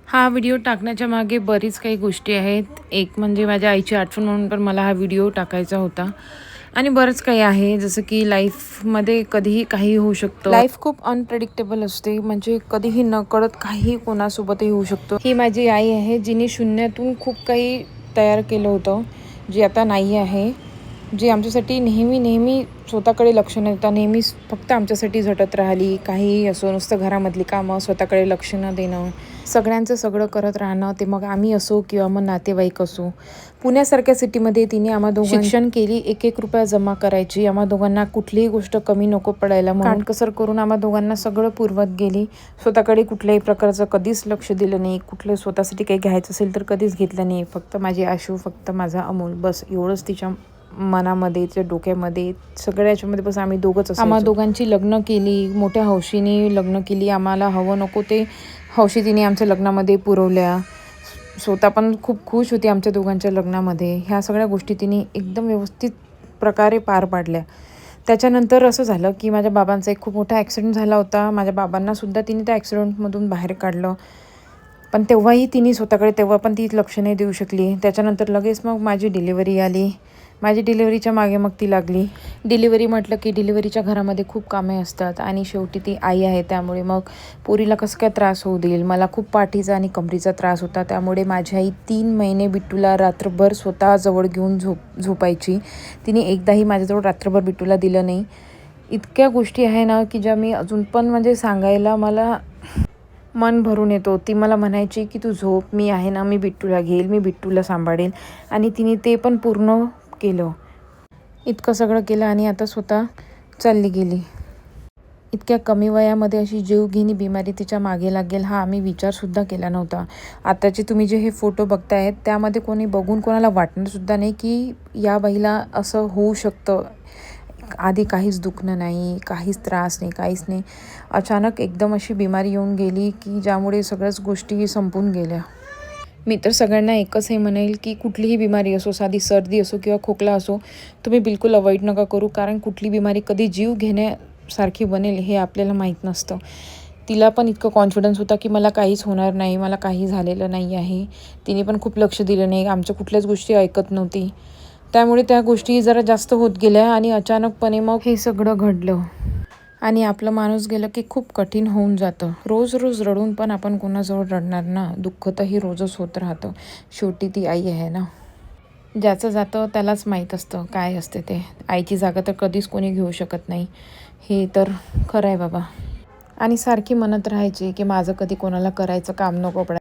हा व्हिडिओ टाकण्याच्या मागे बरीच काही गोष्टी आहेत. एक म्हणजे माझ्या आईची आठवण म्हणून पण मला हा व्हिडिओ टाकायचा होता. आणि बरंच काही आहे, जसं की लाईफमध्ये कधीही काही होऊ शकतं. लाईफ खूप अनप्रेडिक्टेबल असते, म्हणजे कधीही नकळत काही कोणासोबतही होऊ शकतो. ही माझी आई आहे, जिने शून्यातून खूप काही तयार केलं होतं, जी आता नाही आहे. जी आमच्यासाठी नेहमी स्वतःकडे लक्ष न देता नेहमीच फक्त आमच्यासाठी झटत राहिली. काहीही असो, नुसतं घरामधली कामं, स्वतःकडे लक्ष न देणं, सगळ्यांचं सगळं करत राहणं, ते मग आम्ही असो किंवा मग नातेवाईक असो. पुण्यासारख्या सिटीमध्ये तिने आम्हा दोघांना शिक्षण केली. 1-1 रुपया जमा करायची. आम्हा दोघांना कुठलीही गोष्ट कमी नको पडायला म्हणून काटकसर करून आम्हा दोघांना सगळं पुरवत गेली. स्वतःकडे कुठल्याही प्रकारचं कधीच लक्ष दिलं नाही. कुठलं स्वतःसाठी काही घ्यायचं असेल तर कधीच घेतलं नाही. फक्त माझी आशू, फक्त माझा अमोल, बस एवढंच तिच्या मनामध्ये, तिच्या डोक्यामध्ये, सगळ्या याच्यामध्ये बस आम्ही दोघंच असायचो. आम्हा दोघांची लग्न केली, मोठ्या हौशीने लग्न केली. आम्हाला हवं नको ते हौशी तिने आमच्या लग्नामध्ये पुरवल्या. स्वतः पण खूप खुश होती आमच्या दोघांच्या लग्नामध्ये. ह्या सगळ्या गोष्टी तिने एकदम व्यवस्थित प्रकारे पार पाडल्या. त्याच्यानंतर असं झालं की माझ्या बाबांचा एक खूप मोठा ॲक्सिडेंट झाला होता. माझ्या बाबांनासुद्धा तिने त्या ॲक्सिडेंटमधून बाहेर काढलं. पण तेव्हाही तिने स्वतःकडे तेव्हा पण ती लक्ष नाही देऊ शकली. त्याच्यानंतर लगेच मग माझी डिलिव्हरी आली. माझी डिलिव्हरीच्या मागे मग ती लागली. डिलिव्हरी म्हटलं की डिलिव्हरीच्या घरामध्ये खूप कामे असतात आणि शेवटी ती आई आहे, त्यामुळे मग पोरीला कसं काय त्रास होऊ देईल. मला खूप पाठीचा आणि कमरेचा त्रास होता, त्यामुळे माझी आई 3 महिने बिट्टूला रात्रभर स्वतः जवळ घेऊन झोपायची. तिने एकदाही माझ्याजवळ रात्रभर बिट्टूला दिलं नाही. इतक्या गोष्टी आहे ना की ज्या मी अजून पण म्हणजे सांगायला मला मन भरून येतो. ती मला म्हणायची की तू झोप, मी आहे ना, मी बिट्टूला घेईल, मी बिट्टूला सांभाळेल. आणि तिने ते पण पूर्ण केलं. इतकं सगळं केलं आणि आता स्वतः चालली गेली. इतक्या कमी वयामध्ये अशी जीवघेणी बिमारी तिच्या मागे लागेल हा आम्ही विचारसुद्धा केला नव्हता. आताचे तुम्ही जे हे फोटो बघतायत त्यामध्ये कोणी बघून कोणाला वाटणारसुद्धा नाही की या बाईला असं होऊ शकतं. आधी काहीच दुखणं नाही, काहीच त्रास नाही, काहीच नाही. अचानक एकदम अशी बिमारी येऊन गेली की ज्यामुळे सगळ्याच गोष्टी संपून गेल्या. मी तर सगळ्यांना एकच हे म्हणेल की कुठलीही बिमारी असो, साधी सर्दी असो किंवा खोकला असो, तुम्ही बिलकुल अवॉइड नका करू. कारण कुठली बिमारी कधी जीव घेण्यासारखी बनेल हे आपल्याला माहीत नसतं. तिला पण इतकं कॉन्फिडन्स होता की मला काहीच होणार नाही, मला काही झालेलं नाही आहे. तिने पण खूप लक्ष दिलं नाही, आमच्या कुठल्याच गोष्टी ऐकत नव्हती. त्यामुळे त्या गोष्टी जरा जास्त होत गेल्या आणि अचानकपणे मग हे सगळं घडलं. आणि आपलं माणूस गेलं की खूप कठीण होऊन जातं. रोज रडून पण आपण कोणाजवळ रडणार ना. दुःख तर ही रोजच होत राहतं. शेवटी ती आई आहे ना. ज्याचं जातं त्यालाच माहीत असतं काय असते ते. आईची जागा तर कधीच कोणी घेऊ शकत नाही, हे तर खरं आहे बाबा. आणि सारखी म्हणत राहायची की माझं कधी कोणाला करायचं काम नको पडायचं.